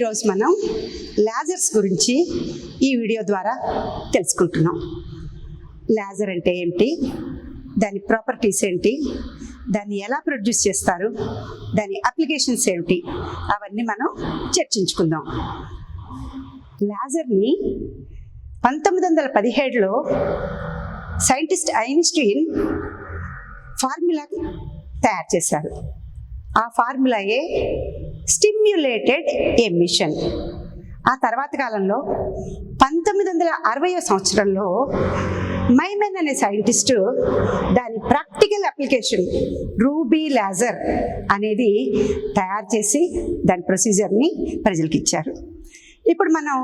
ఈరోజు మనం లేజర్స్ గురించి ఈ వీడియో ద్వారా తెలుసుకుంటున్నాం. లేజర్ అంటే ఏంటి, దాని ప్రాపర్టీస్ ఏంటి, దాన్ని ఎలా ప్రొడ్యూస్ చేస్తారు, దాని అప్లికేషన్స్ ఏమిటి, అవన్నీ మనం చర్చించుకుందాం. లేజర్ని 1917లో సైంటిస్ట్ ఐన్స్టీన్ ఫార్ములా తయారు చేశారు. ఆ ఫార్ములాయే స్టిమ్యులేటెడ్ ఎమిషన్. ఆ తర్వాత కాలంలో 1960వ సంవత్సరంలో మైమెన్ అనే సైంటిస్టు దాని ప్రాక్టికల్ అప్లికేషన్ రూబీ లేజర్ అనేది తయారు చేసి దాని ప్రొసీజర్ని ప్రజలకు ఇచ్చారు. ఇప్పుడు మనం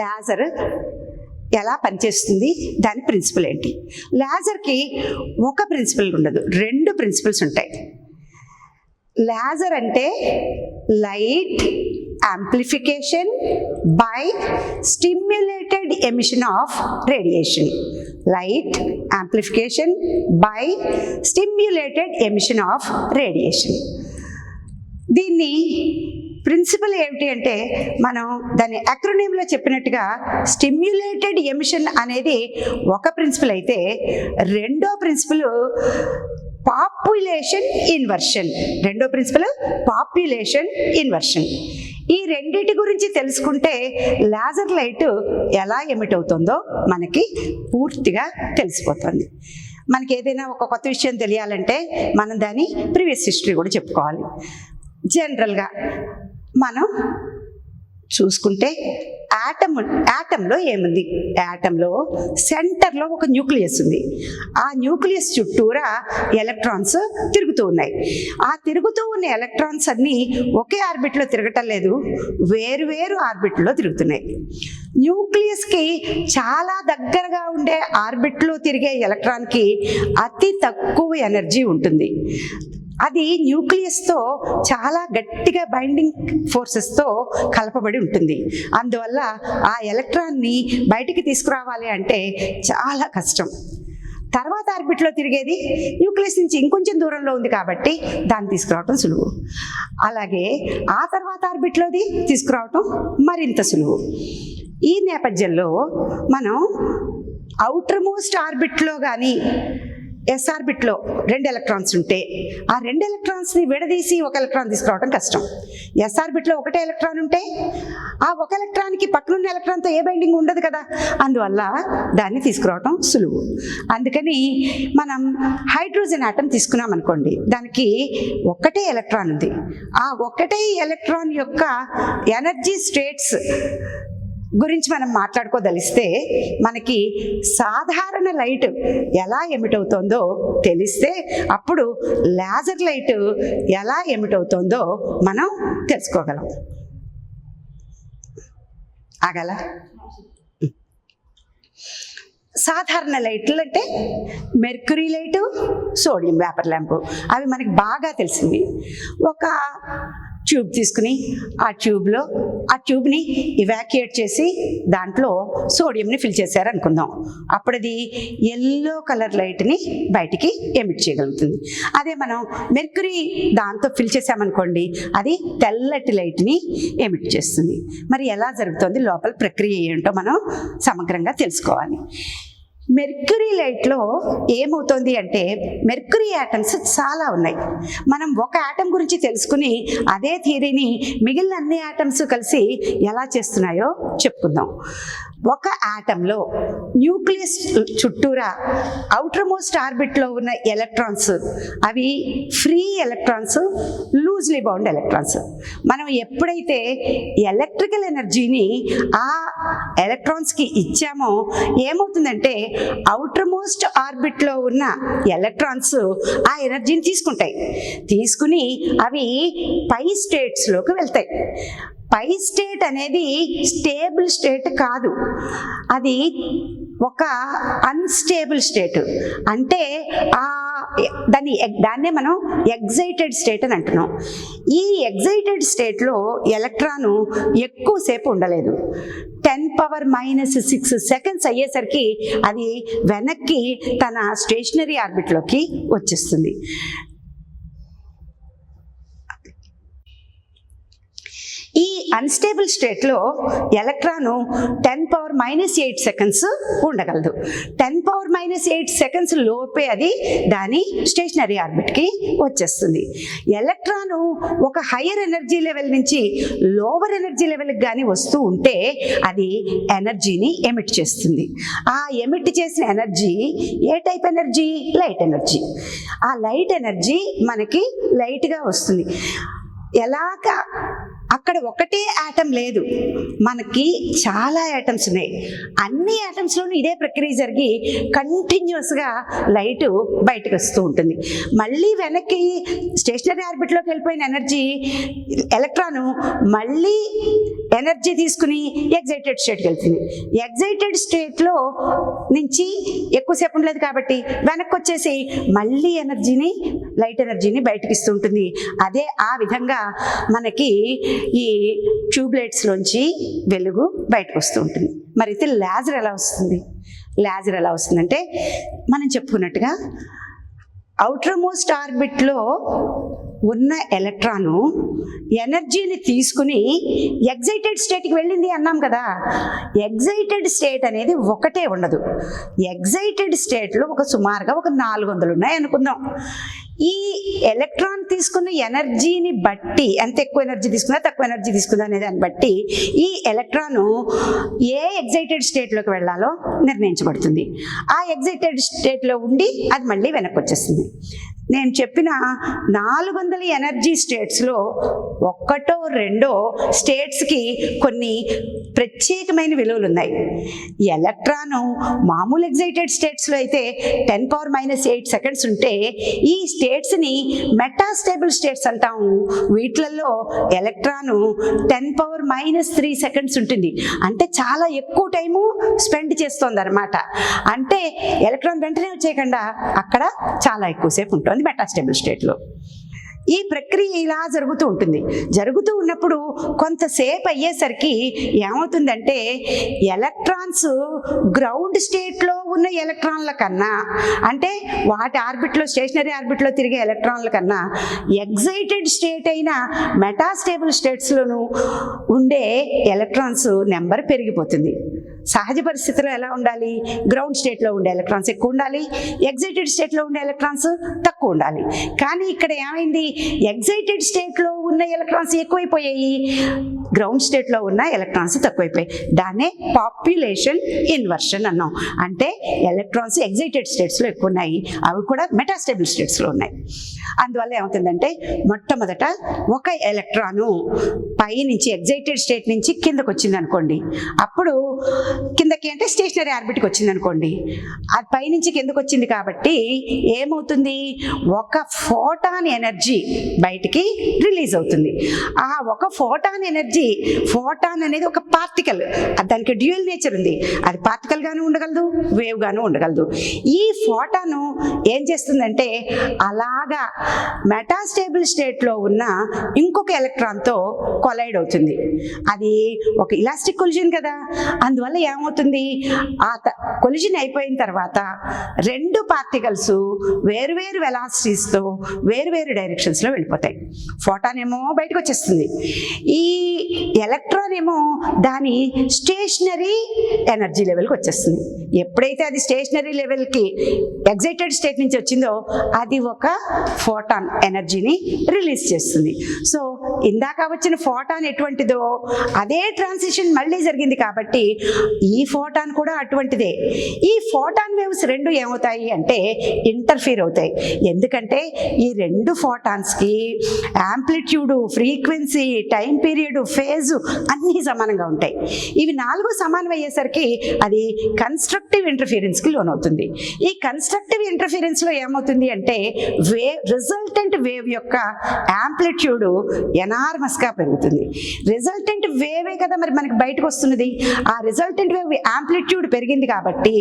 లేజర్ ఎలా పనిచేస్తుంది, దాని ప్రిన్సిపల్ ఏంటి. లేజర్కి ఒక ప్రిన్సిపల్ ఉండదు, రెండు ప్రిన్సిపల్స్ ఉంటాయి. లేజర్ అంటే light amplification by stimulated emission of radiation. Light amplification by stimulated emission of radiation. దీన్ని ప్రిన్సిపల్ ఏమిటి అంటే, మనం దాని అక్రోనియంలో చెప్పినట్టుగా స్టిమ్యులేటెడ్ ఎమిషన్ అనేది ఒక ప్రిన్సిపల్ అయితే, రెండో ప్రిన్సిపల్ పాపులేషన్ ఇన్వర్షన్. రెండో ప్రిన్సిపల్ పాపులేషన్ ఇన్వర్షన్. ఈ రెండిటి గురించి తెలుసుకుంటే లేజర్ లైట్ ఎలా ఎమిట్ అవుతుందో మనకి పూర్తిగా తెలిసిపోతుంది. మనకి ఏదైనా ఒక కొత్త విషయం తెలియాలంటే మనం దాని ప్రీవియస్ హిస్టరీ కూడా చెప్పుకోవాలి. జనరల్గా మనం చూసుకుంటే యాటంలో ఏముంది, యాటంలో సెంటర్లో ఒక న్యూక్లియస్ ఉంది. ఆ న్యూక్లియస్ చుట్టూరా ఎలక్ట్రాన్స్ తిరుగుతూ ఉన్నాయి. ఆ తిరుగుతూ ఉన్న ఎలక్ట్రాన్స్ అన్నీ ఒకే ఆర్బిట్లో తిరగటం లేదు, వేరు ఆర్బిట్లో తిరుగుతున్నాయి. న్యూక్లియస్కి చాలా దగ్గరగా ఉండే ఆర్బిట్లో తిరిగే ఎలక్ట్రాన్కి అతి తక్కువ ఎనర్జీ ఉంటుంది. అది న్యూక్లియస్తో చాలా గట్టిగా బైండింగ్ ఫోర్సెస్తో కలపబడి ఉంటుంది. అందువల్ల ఆ ఎలక్ట్రాన్ని బయటికి తీసుకురావాలి అంటే చాలా కష్టం. తర్వాత ఆర్బిట్లో తిరిగేది న్యూక్లియస్ నుంచి ఇంకొంచెం దూరంలో ఉంది కాబట్టి దాన్ని తీసుకురావటం సులువు. అలాగే ఆ తర్వాత ఆర్బిట్లోది తీసుకురావటం మరింత సులువు. ఈ నేపథ్యంలో మనం అవుటర్ మోస్ట్ ఆర్బిట్లో కానీ ఎస్ ఆర్బిట్లో 2 ఎలక్ట్రాన్స్ ఉంటే ఆ 2 ఎలక్ట్రాన్స్ని విడదీసి ఒక ఎలక్ట్రాన్ తీసుకురావడం కష్టం. ఎస్ ఆర్బిట్లో ఒకటే ఎలక్ట్రాన్ ఉంటే ఆ ఒక ఎలక్ట్రాన్కి పక్కనున్న ఎలక్ట్రాన్తో ఏ బైండింగ్ ఉండదు కదా, అందువల్ల దాన్ని తీసుకురావడం సులువు. అందుకని మనం హైడ్రోజన్ ఆటం తీసుకున్నాం అనుకోండి, దానికి ఒక్కటే ఎలక్ట్రాన్ ఉంది. ఆ ఒక్కటే ఎలక్ట్రాన్ యొక్క ఎనర్జీ స్టేట్స్ గురించి మనం మాట్లాడుకోదలిస్తే మనకి సాధారణ లైట్ ఎలా ఎమిట్ అవుతుందో తెలిస్తే అప్పుడు లేజర్ లైట్ ఎలా ఎమిట్ అవుతుందో మనం తెలుసుకోగలం. ఆగల సాధారణ లైట్లు అంటే mercury light, sodium vapour lamp, అవి మనకి బాగా తెలిసింది. ఒక ట్యూబ్ తీసుకుని ఆ ట్యూబ్ని ఇవాక్యుయేట్ చేసి దాంట్లో సోడియంని ఫిల్ చేశారు అనుకుందాం. అప్పుడు అది ఎల్లో కలర్ లైట్ని బయటికి ఎమిట్ చేయగలుగుతుంది. అదే మనం మెర్క్యూరీ దాంతో ఫిల్ చేసామనుకోండి, అది తెల్లటి లైట్ని ఎమిట్ చేస్తుంది. మరి ఎలా జరుగుతుంది, లోపల ప్రక్రియ ఏంటో మనం సమగ్రంగా తెలుసుకోవాలి. మెర్క్యూరీ లైట్లో ఏమవుతుంది అంటే, మెర్క్యూరీ యాటమ్స్ చాలా ఉన్నాయి. మనం ఒక యాటమ్ గురించి తెలుసుకుని అదే థియరీని మిగిలిన అన్ని యాటమ్స్ కలిసి ఎలా చేస్తున్నాయో చెప్పుకుందాం. ఒక యాటంలో న్యూక్లియస్ చుట్టూరా అవుటర్ మోస్ట్ ఆర్బిట్లో ఉన్న ఎలక్ట్రాన్స్ అవి free electrons, loosely bound electrons. మనం ఎప్పుడైతే ఎలక్ట్రికల్ ఎనర్జీని ఆ ఎలక్ట్రాన్స్కి ఇచ్చామో ఏమవుతుందంటే, అవుటర్ మోస్ట్ ఆర్బిట్లో ఉన్న ఎలక్ట్రాన్స్ ఆ ఎనర్జీని తీసుకుని అవి పై స్టేట్స్లోకి వెళ్తాయి. పై స్టేట్ అనేది స్టేబుల్ స్టేట్ కాదు, అది ఒక అన్స్టేబుల్ స్టేట్. అంటే దాన్నే మనం ఎగ్జైటెడ్ స్టేట్ అని అంటున్నాం. ఈ ఎగ్జైటెడ్ స్టేట్లో ఎలక్ట్రాను ఎక్కువసేపు ఉండలేదు. 10⁻⁻6 సెకండ్స్ అయ్యేసరికి అది వెనక్కి తన స్టేషనరీ ఆర్బిట్లోకి వచ్చేస్తుంది. అన్స్టేబుల్ స్టేట్లో ఎలక్ట్రాను 10⁻⁸ సెకండ్స్ ఉండగలదు. 10⁻⁸ సెకండ్స్ లోపే అది దాని స్టేషనరీ ఆర్బిట్కి వచ్చేస్తుంది. ఎలక్ట్రాను ఒక హయ్యర్ ఎనర్జీ లెవెల్ నుంచి లోవర్ ఎనర్జీ లెవెల్కి కానీ వస్తూ ఉంటే అది ఎనర్జీని ఎమిట్ చేస్తుంది. ఆ ఎమిట్ చేసిన ఎనర్జీ ఏ టైప్ ఎనర్జీ? Light energy. ఆ లైట్ ఎనర్జీ మనకి లైట్గా వస్తుంది. ఎలాగా అక్కడ ఒకటే యాటమ్ లేదు, మనకి చాలా యాటమ్స్ ఉన్నాయి. అన్ని యాటమ్స్లోనూ ఇదే ప్రక్రియ జరిగి కంటిన్యూస్గా లైట్ బయటకు వస్తూ ఉంటుంది. మళ్ళీ వెనక్కి స్టేషనరీ ఆర్బిట్లోకి వెళ్ళిపోయిన ఎనర్జీ ఎలక్ట్రాను మళ్ళీ ఎనర్జీ తీసుకుని ఎగ్జైటెడ్ స్టేట్కి వెళ్తుంది. ఎగ్జైటెడ్ స్టేట్లో నుంచి ఎక్కువసేపు ఉండలేదు కాబట్టి వెనక్కి వచ్చేసి మళ్ళీ ఎనర్జీని, లైట్ ఎనర్జీని బయటకు ఇస్తూ ఉంటుంది. అదే ఆ విధంగా మనకి ఈ ట్యూబ్లైట్స్లోంచి వెలుగు బయటకు వస్తూ ఉంటుంది. మరి అయితే లేజర్ ఎలా వస్తుంది? లేజర్ ఎలా వస్తుందంటే మనం చెప్పుకున్నట్టుగా అవుటర్ మోస్ట్ ఆర్బిట్లో ఉన్న ఎలక్ట్రాను ఎనర్జీని తీసుకుని ఎగ్జైటెడ్ స్టేట్కి వెళ్ళింది అన్నాం కదా. ఎగ్జైటెడ్ స్టేట్ అనేది ఒకటే ఉండదు. ఎగ్జైటెడ్ స్టేట్లో సుమారుగా 400 ఉన్నాయి అనుకుందాం. ఈ ఎలక్ట్రాన్ తీసుకున్న ఎనర్జీని బట్టి, ఎంత ఎక్కువ ఎనర్జీ తీసుకుందా తక్కువ ఎనర్జీ తీసుకుందా అనే దాన్ని బట్టి ఈ ఎలక్ట్రాను ఏ ఎగ్జైటెడ్ స్టేట్లోకి వెళ్ళాలో నిర్ణయించబడుతుంది. ఆ ఎగ్జైటెడ్ స్టేట్లో ఉండి అది మళ్ళీ వెనక్కి వచ్చేస్తుంది. నేను చెప్పిన 400 ఎనర్జీ స్టేట్స్లో 1 2 స్టేట్స్కి కొన్ని ప్రత్యేకమైన విలువలు ఉన్నాయి. ఎలక్ట్రాను మామూలు ఎగ్జైటెడ్ స్టేట్స్లో అయితే 10⁻⁸ సెకండ్స్ ఉంటే ఈ స్టేట్స్ని మెటాస్టేబుల్ స్టేట్స్ అంటాము. వీటిలలో ఎలక్ట్రాను 10⁻³ సెకండ్స్ ఉంటుంది. అంటే చాలా ఎక్కువ టైము స్పెండ్ చేస్తుంది అనమాట. అంటే ఎలక్ట్రాన్ వెంటనే వచ్చేయకుండా అక్కడ చాలా ఎక్కువసేపు ఉంటుంది మెటాస్టేబుల్ స్టేట్లో. ఈ ప్రక్రియ ఇలా జరుగుతూ ఉంటుంది. జరుగుతూ ఉన్నప్పుడు కొంతసేపు అయ్యేసరికి ఏమవుతుందంటే ఎలక్ట్రాన్స్ గ్రౌండ్ స్టేట్లో ఉన్న ఎలక్ట్రాన్ల కన్నా, అంటే వాటి ఆర్బిట్లో, స్టేషనరీ ఆర్బిట్లో తిరిగే ఎలక్ట్రాన్ల కన్నా ఎగ్జైటెడ్ స్టేట్ అయిన మెటాస్టేబుల్ స్టేట్స్లోనూ ఉండే ఎలక్ట్రాన్స్ నెంబర్ పెరిగిపోతుంది. సహజ పరిస్థితిలో ఎలా ఉండాలి? గ్రౌండ్ స్టేట్లో ఉండే ఎలక్ట్రాన్స్ ఎక్కువ ఉండాలి, ఎగ్జైటెడ్ స్టేట్లో ఉండే ఎలక్ట్రాన్స్ తక్కువ ఉండాలి. కానీ ఇక్కడ ఏమైంది? ఎగ్జైటెడ్ స్టేట్లో ఉన్న ఎలక్ట్రాన్స్ ఎక్కువైపోయాయి, గ్రౌండ్ స్టేట్లో ఉన్న ఎలక్ట్రాన్స్ తక్కువైపోయాయి. దాన్నే పాపులేషన్ ఇన్వర్షన్ అన్నాం. అంటే ఎలక్ట్రాన్స్ ఎగ్జైటెడ్ స్టేట్స్లో ఎక్కువ ఉన్నాయి, అవి కూడా మెటాస్టేబుల్ స్టేట్స్లో ఉన్నాయి. అందువల్ల ఏమవుతుందంటే మొట్టమొదట ఒక ఎలక్ట్రాను పై నుంచి ఎగ్జైటెడ్ స్టేట్ నుంచి కిందకు వచ్చింది అనుకోండి, అప్పుడు కిందకి అంటే స్టేషనరీ ఆర్బిట్కి వచ్చింది అనుకోండి, అది పైనుంచి కిందకు వచ్చింది కాబట్టి ఏమవుతుంది? ఒక ఫోటాన్ ఎనర్జీ బయటికి రిలీజ్ అవుతుంది. ఆ ఒక ఫోటాన్ ఎనర్జీ, ఫోటాన్ అనేది ఒక పార్టికల్, దానికి డ్యూయల్ నేచర్ ఉంది. అది పార్టికల్ గాను ఉండగలదు, వేవ్ గాను ఉండగలదు. ఈ ఫోటాను ఏం చేస్తుందంటే అలాగా మెటాస్టేబుల్ స్టేట్లో ఉన్న ఇంకొక ఎలక్ట్రాన్తో కొలైడ్ అవుతుంది. అది ఒక ఇలాస్టిక్ కొలిజన్ కదా. అందువల్ల ఏమవుతుంది? ఆ కొలిజన్ అయిపోయిన తర్వాత 2 పార్టికల్స్ వేరువేరు వెలాసిటీస్తో వేరువేరు డైరెక్షన్స్లో వెళ్ళిపోతాయి. ఫోటాన్ ఏమో బయటకు వచ్చేస్తుంది, ఈ ఎలక్ట్రాన్ ఏమో దాని స్టేషనరీ ఎనర్జీ లెవెల్కి వచ్చేస్తుంది. ఎప్పుడైతే అది స్టేషనరీ లెవెల్కి ఎగ్జైటెడ్ స్టేట్ నుంచి వచ్చిందో అది ఒక ఫోటాన్ ఎనర్జీని రిలీజ్ చేస్తుంది. సో ఇందాక వచ్చిన ఫోటాన్ ఎటువంటిదో అదే ట్రాన్సిషన్ మళ్ళీ జరిగింది కాబట్టి ఈ ఫోటాన్ కూడా అటువంటిదే. ఈ ఫోటాన్ వేవ్స్ 2 ఏమవుతాయి అంటే ఇంటర్ఫీర్ అవుతాయి. ఎందుకంటే ఈ 2 ఫోటాన్స్కి యాంప్లిట్యూడు, ఫ్రీక్వెన్సీ, టైం పీరియడ్, ఫేజు అన్నీ సమానంగా ఉంటాయి. ఇవి 4 సమానం అయ్యేసరికి అది కన్స్ట్రక్టివ్ ఇంటర్ఫీరెన్స్కి లోనవుతుంది. ఈ కన్స్ట్రక్టివ్ ఇంటర్ఫీరెన్స్లో ఏమవుతుంది అంటే రిజల్టెంట్ వేవ్ యొక్క యాంప్లిట్యూడ్ ఎనార్మస్గా పెరుగుతుంది. రిజల్టెంట్ వేవే కదా మరి మనకి బయటకు వస్తున్నది. ఆ రిజల్టెంట్ వేవ్ యాంప్లిట్యూడ్ పెరిగింది కాబట్టి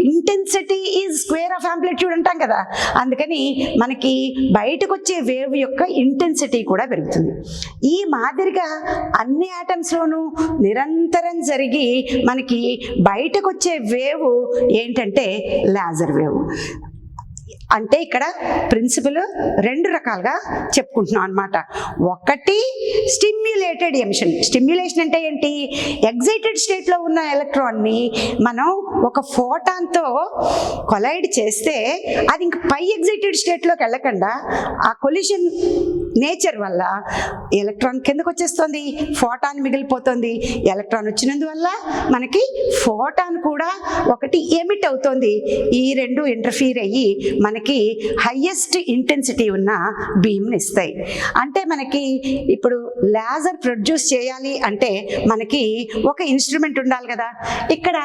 intensity is square of amplitude అంటాం కదా. అందుకని మనకి బయటకు వచ్చే వేవ్ యొక్క ఇంటెన్సిటీ కూడా పెరుగుతుంది. ఈ మాదిరిగా అన్ని ఆటమ్స్లోనూ నిరంతరం జరిగి మనకి బయటకు వచ్చే వేవ్ ఏంటంటే లేజర్ వేవ్. అంటే ఇక్కడ ప్రిన్సిపల్ రెండు రకాలుగా చెప్పుకుంటున్నాం అనమాట. ఒకటి స్టిమ్యులేటెడ్ ఎమిషన్. స్టిమ్యులేషన్ అంటే ఏంటి? ఎగ్జైటెడ్ స్టేట్లో ఉన్న ఎలక్ట్రాన్ని మనం ఒక ఫోటాన్తో కొలైడ్ చేస్తే అది ఇంక పై ఎగ్జైటెడ్ స్టేట్లోకి వెళ్ళకుండా ఆ కొలిషన్ నేచర్ వల్ల ఎలక్ట్రాన్ కిందకు వచ్చేస్తుంది, ఫోటాన్ మిగిలిపోతుంది. ఎలక్ట్రాన్ వచ్చినందువల్ల మనకి ఫోటాన్ కూడా ఒకటి ఎమిట్ అవుతుంది. ఈ రెండు ఇంటర్ఫీర్ అయ్యి మనకి హైయెస్ట్ ఇంటెన్సిటీ ఉన్న బీమ్ని ఇస్తాయి. అంటే మనకి ఇప్పుడు లేజర్ ప్రొడ్యూస్ చేయాలి అంటే మనకి ఒక ఇన్స్ట్రుమెంట్ ఉండాలి కదా. ఇక్కడ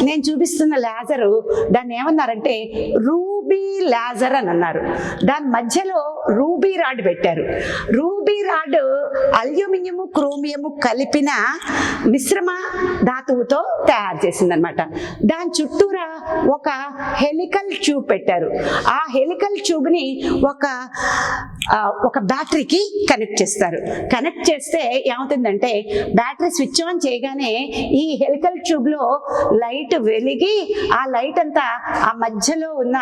నేను చూపిస్తున్న లేజరు దాన్ని ఏమన్నారంటే రూబీ లేజర్ అని అన్నారు. దాని మధ్యలో రూబీ రాడ్ పెట్టారు. రూబీ రాడ్ అల్యూమినియము క్రోమియము కలిపిన మిశ్రమ ధాతువుతో తయారు చేసిందనమాట. దాని చుట్టూరా ఒక హెలికల్ ట్యూబ్ పెట్టారు. ఆ హెలికల్ ట్యూబ్ని ఒక బ్యాటరీకి కనెక్ట్ చేస్తారు. కనెక్ట్ చేస్తే ఏమవుతుందంటే బ్యాటరీ స్విచ్ ఆన్ చేయగానే ఈ హెలికల్ ట్యూబ్లో లైట్ వెలిగి ఆ లైట్ అంతా ఆ మధ్యలో ఉన్న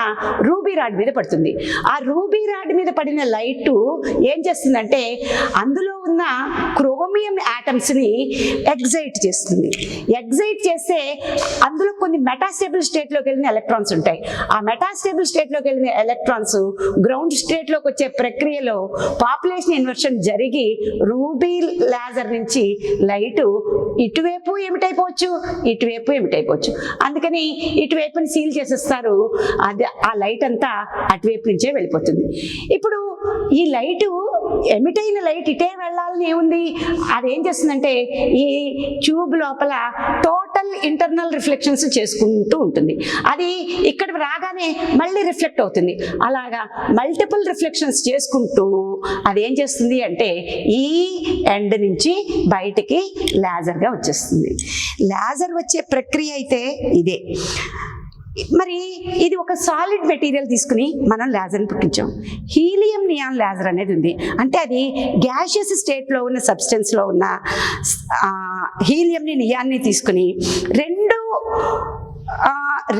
రూబీ రాడ్ మీద పడుతుంది. ఆ రూబీ రాడ్ మీద పడిన లైట్ ఏం చేస్తుందంటే అందులో ఉన్న క్రోమియం యాటమ్స్ని ఎగ్జైట్ చేస్తుంది. ఎగ్జైట్ చేస్తే అందులో కొన్ని మెటాస్టేబుల్ స్టేట్లోకి వెళ్ళిన ఎలక్ట్రాన్స్ ఉంటాయి. ఆ మెటాస్టేబుల్ స్టేట్లోకి వెళ్ళిన ఎలక్ట్రాన్స్ గ్రౌండ్ స్టేట్లోకి వచ్చే ప్రక్రియలో పాపులేషన్ ఇన్వర్షన్ జరిగి రూబీ లేజర్ నుంచి లైట్ ఇటువైపు ఏమిటైపోవచ్చు, ఇటువైపు ఏమిటైపోవచ్చు. అందుకని ఇటువైపుని సీల్ చేసేస్తారు. అది ఆ లైట్ అంతా అటువైపు నుంచే వెళ్ళిపోతుంది. ఇప్పుడు ఈ లైటు ఎమిట్ అయిన లైట్ ఇటే వెళ్ళాలని ఏముంది, అదేం చేస్తుందంటే ఈ ట్యూబ్ లోపల టోటల్ ఇంటర్నల్ రిఫ్లెక్షన్స్ చేసుకుంటూ ఉంటుంది. అది ఇక్కడ రాగానే మళ్ళీ రిఫ్లెక్ట్ అవుతుంది. అలాగా మల్టిపుల్ రిఫ్లెక్షన్స్ చేసుకుంటూ అదేం చేస్తుంది అంటే ఈ ఎండ్ నుంచి బయటికి లేజర్గా వచ్చేస్తుంది. లేజర్ వచ్చే ప్రక్రియ అయితే ఇదే. మరి ఇది ఒక సాలిడ్ మెటీరియల్ తీసుకుని మనం లేజర్ని పుట్టించాం. హీలియం నియాన్ లేజర్ అనేది ఉంది. అంటే అది గ్యాషియస్ స్టేట్లో ఉన్న సబ్స్టెన్స్లో ఉన్న హీలియంని నియాన్ని తీసుకుని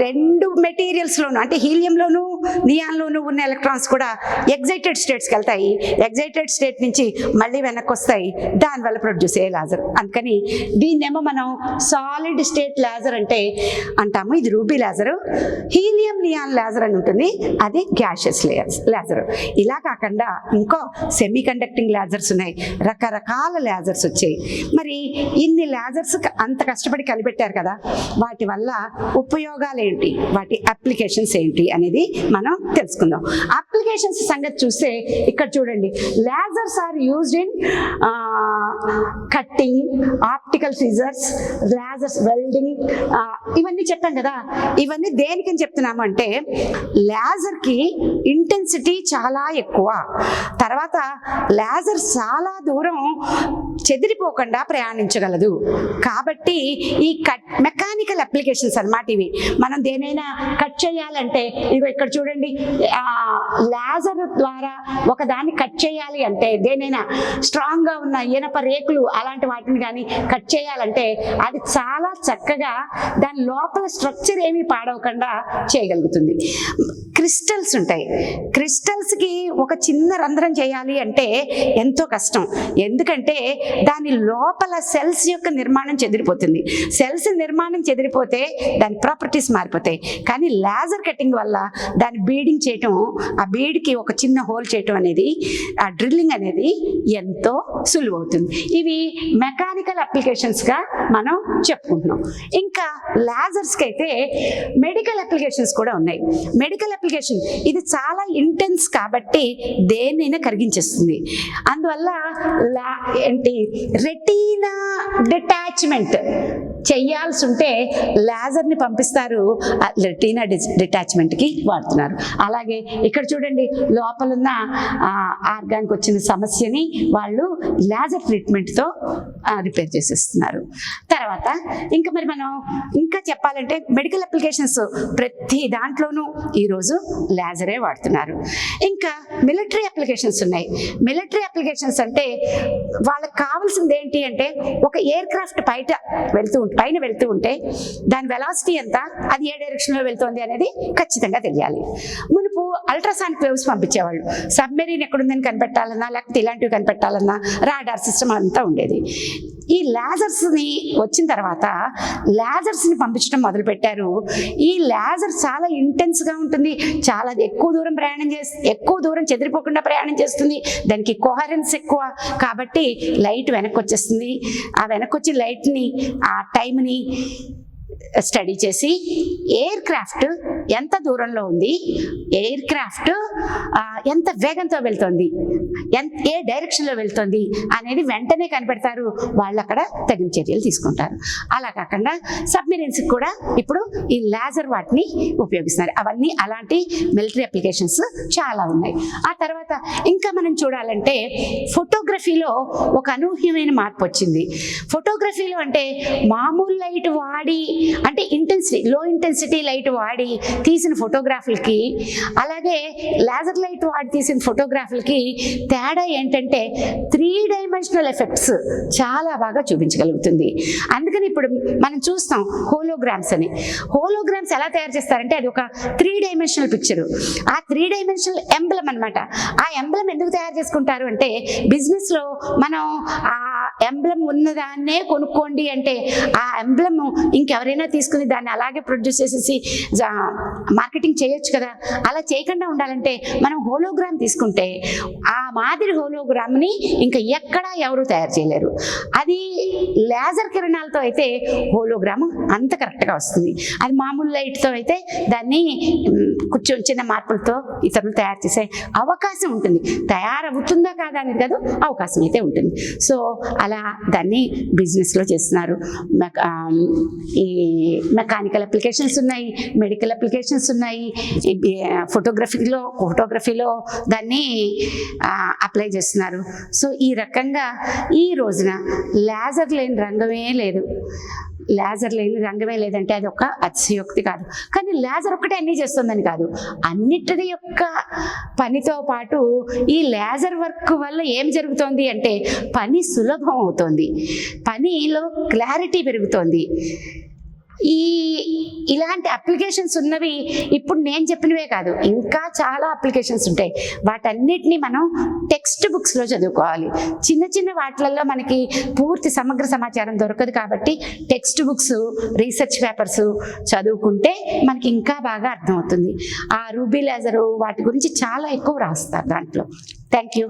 రెండు మెటీరియల్స్లోనూ అంటే హీలియంలోను నియాన్లోనూ ఉన్న ఎలక్ట్రాన్స్ కూడా ఎగ్జైటెడ్ స్టేట్స్కి వెళ్తాయి. ఎగ్జైటెడ్ స్టేట్ నుంచి మళ్ళీ వెనక్కి వస్తాయి. దానివల్ల ప్రొడ్యూస్ అయ్యే లేజర్. అందుకని దీన్నేమో మనం సాలిడ్ స్టేట్ లేజర్ అంటే అంటాము. ఇది ruby laser. Helium neon laser అని ఉంటుంది, అది గ్యాషియస్ లేజర్. ఇలా కాకుండా ఇంకో సెమీ కండక్టింగ్ లేజర్స్ ఉన్నాయి. రకరకాల లేజర్స్ వచ్చాయి. మరి ఇన్ని లేజర్స్ అంత కష్టపడి కనిపెట్టారు కదా, వాటి వల్ల ఉపయోగాలు ఏంటి, వాటి అప్లికేషన్స్ ఏంటి అనేది మనం తెలుసుకుందాం. అప్లికేషన్స్ సంగతి చూస్తే ఇక్కడ చూడండి, lasers are used in cutting, optical scissors, lasers welding, ఇవన్నీ చెప్పాం కదా. ఇవన్నీ దేనికని చెప్తున్నాము అంటే లేజర్కి ఇంటెన్సిటీ చాలా ఎక్కువ, తర్వాత లేజర్ చాలా దూరం చెదిరిపోకుండా ప్రయాణించగలదు. కాబట్టి ఈ మెకానికల్ అప్లికేషన్స్ అన్నమాట ఇవి. మనం దేనైనా కట్ చేయాలంటే ఇదిగో ఇక్కడ చూడండి, లేజర్ ద్వారా ఒక దాన్ని కట్ చేయాలి అంటే దేనైనా స్ట్రాంగ్గా ఉన్న ఇనప రేకులు అలాంటి వాటిని కానీ కట్ చేయాలంటే అది చాలా చక్కగా దాని లోపల స్ట్రక్చర్ ఏమీ పాడవకుండా చేయగలుగుతుంది. క్రిస్టల్స్ ఉంటాయి. క్రిస్టల్స్కి ఒక చిన్న రంధ్రం చేయాలి అంటే ఎంతో కష్టం. ఎందుకంటే దాని లోపల సెల్స్ యొక్క నిర్మాణం చెదిరిపోతుంది. సెల్స్ నిర్మాణం చెదిరిపోతే దాని ప్రాపర్టీస్ మారిపోతాయి. కానీ లేజర్ కటింగ్ వల్ల దాన్ని బీడింగ్ చేయటం, ఆ బీడ్కి ఒక చిన్న హోల్ చేయటం అనేది, ఆ డ్రిల్లింగ్ అనేది ఎంతో సులువు అవుతుంది. ఇవి మెకానికల్ అప్లికేషన్స్గా మనం చెప్పుకుంటున్నాం. ఇంకా లేజర్స్కి అయితే మెడికల్ అప్లికేషన్స్ కూడా ఉన్నాయి. మెడికల్ అప్లికేషన్ ఇది చాలా ఇంటెన్స్ కాబట్టి దేన్నైనా కరిగించేస్తుంది. అందువల్ల రెటీనా డిటాచ్మెంట్ చెయ్యాల్సి ఉంటే లేజర్ని పంపిస్తారు, రెటీనా డిటాచ్మెంట్కి వాడుతున్నారు. అలాగే ఇక్కడ చూడండి, లోపలున్న ఆర్గాన్కి వచ్చిన సమస్యని వాళ్ళు లేజర్ ట్రీట్మెంట్తో రిపేర్ చేసేస్తున్నారు. తర్వాత ఇంకా మరి మనం ఇంకా చెప్పాలంటే మెడికల్ అప్లికేషన్స్ ప్రతి దాంట్లోనూ ఈరోజు లేజరే వాడుతున్నారు. ఇంకా మిలిటరీ అప్లికేషన్స్ ఉన్నాయి. మిలిటరీ అప్లికేషన్స్ అంటే వాళ్ళకి కావాల్సింది ఏంటి అంటే ఒక ఎయిర్ క్రాఫ్ట్ పైన వెళ్తూ ఉంటే దాని వెలాసిటీ ఎంత, అది ఏ డైరెక్షన్లో వెళ్తుంది అనేది ఖచ్చితంగా తెలియాలి. మునుపు పూర్వపు అల్ట్రాసానిక్ వేవ్స్ పంపించేవాళ్ళు. సబ్మెరీన్ ఎక్కడుందని కనిపెట్టాలన్నా, లేకపోతే ఇలాంటివి కనిపెట్టాలన్నా రాడార్ సిస్టమ్ అంతా ఉండేది. ఈ లేజర్స్ని వచ్చిన తర్వాత లేజర్స్ని పంపించడం మొదలుపెట్టారు. ఈ లేజర్ చాలా ఇంటెన్స్గా ఉంటుంది, చాలా ఎక్కువ దూరం చెదిరిపోకుండా ప్రయాణం చేస్తుంది, దానికి కోహరెన్స్ ఎక్కువ, కాబట్టి లైట్ వెనక్కి వచ్చేస్తుంది. ఆ వెనక్కి వచ్చి లైట్ని, ఆ టైంని స్టడీ చేసి ఎయిర్ క్రాఫ్ట్ ఎంత దూరంలో ఉంది, ఎయిర్ క్రాఫ్ట్ ఎంత వేగంతో వెళ్తుంది, ఏ డైరెక్షన్లో వెళ్తుంది అనేది వెంటనే కనిపెడతారు. వాళ్ళు అక్కడ తగిన చర్యలు తీసుకుంటారు. అలా కాకుండా సబ్మెరీన్స్కి కూడా ఇప్పుడు ఈ లేజర్ వాటిని ఉపయోగిస్తున్నారు. అవన్నీ అలాంటి మిలిటరీ అప్లికేషన్స్ చాలా ఉన్నాయి. ఆ తర్వాత ఇంకా మనం చూడాలంటే ఫోటోగ్రఫీలో ఒక అనూహ్యమైన మార్పు వచ్చింది. ఫోటోగ్రఫీలో అంటే మామూలు లైట్ వాడి, అంటే లో ఇంటెన్సిటీ లైట్ వాడి తీసిన ఫోటోగ్రాఫ్లకి, అలాగే లేజర్ లైట్ వాడి తీసిన ఫోటోగ్రాఫ్లకి తేడా ఏంటంటే 3 డైమెన్షనల్ ఎఫెక్ట్స్ చాలా బాగా చూపించగలుగుతుంది. అందుకని ఇప్పుడు మనం చూస్తాం హోలోగ్రామ్స్ అని. హోలోగ్రామ్స్ ఎలా తయారు చేస్తారంటే అది ఒక 3 డైమెన్షనల్ పిక్చరు. ఆ 3 డైమెన్షనల్ ఎంబ్లమ్ అనమాట. ఆ ఎంబ్లమ్ ఎందుకు తయారు చేసుకుంటారు అంటే బిజినెస్లో మనం ఆ ఎంబ్లమ్ ఉన్నదాన్నే కొనుక్కోండి అంటే ఆ ఎంబ్లమ్ ఇంకెవరైనా తీసుకుని దాన్ని అలాగే ప్రొడ్యూస్ చేసేసి మార్కెటింగ్ చేయొచ్చు కదా. అలా చేయకుండా ఉండాలంటే మనం హోలోగ్రామ్ తీసుకుంటే ఆ మాదిరి హోలోగ్రామ్ని ఇంకా ఎక్కడా ఎవరు తయారు చేయలేరు. అది లేజర్ కిరణాలతో అయితే హోలోగ్రామ్ అంత కరెక్ట్గా వస్తుంది. అది మామూలు లైట్తో అయితే దాన్ని కొంచెం చిన్న మార్పులతో ఇతరులు తయారు చేసే అవకాశం ఉంటుంది. తయారవుతుందా కాదా అనేది కాదు, అవకాశం అయితే ఉంటుంది. సో అలా దాన్ని బిజినెస్లో చేస్తున్నారు. ఈ మెకానికల్ అప్లికేషన్స్ ఉన్నాయి, మెడికల్ అప్లికేషన్స్ ఉన్నాయి, ఫోటోగ్రఫీలో దాన్ని అప్లై చేస్తున్నారు. సో ఈ రకంగా ఈ రోజున లేజర్ లేని రంగమే లేదు. లేజర్ లేని రంగమే లేదంటే అది ఒక అతిశయోక్తి కాదు. కానీ లేజర్ ఒక్కటే అన్నీ చేస్తుందని కాదు, అన్నిటి యొక్క పనితో పాటు ఈ లేజర్ వర్క్ వల్ల ఏం జరుగుతోంది అంటే పని సులభం అవుతోంది, పనిలో క్లారిటీ పెరుగుతోంది. ఇలాంటి అప్లికేషన్స్ ఉన్నవి ఇప్పుడు నేను చెప్పినవే కాదు, ఇంకా చాలా అప్లికేషన్స్ ఉంటాయి. వాటన్నిటిని మనం టెక్స్ట్ బుక్స్లో చదువుకోవాలి. చిన్న చిన్న వాటిలలో మనకి పూర్తి సమగ్ర సమాచారం దొరకదు. కాబట్టి టెక్స్ట్ బుక్స్, రీసెర్చ్ పేపర్స్ చదువుకుంటే మనకి ఇంకా బాగా అర్థమవుతుంది. ఆ రూబీ లేజరు వాటి గురించి చాలా ఎక్కువ రాస్తారు దాంట్లో. Thank you.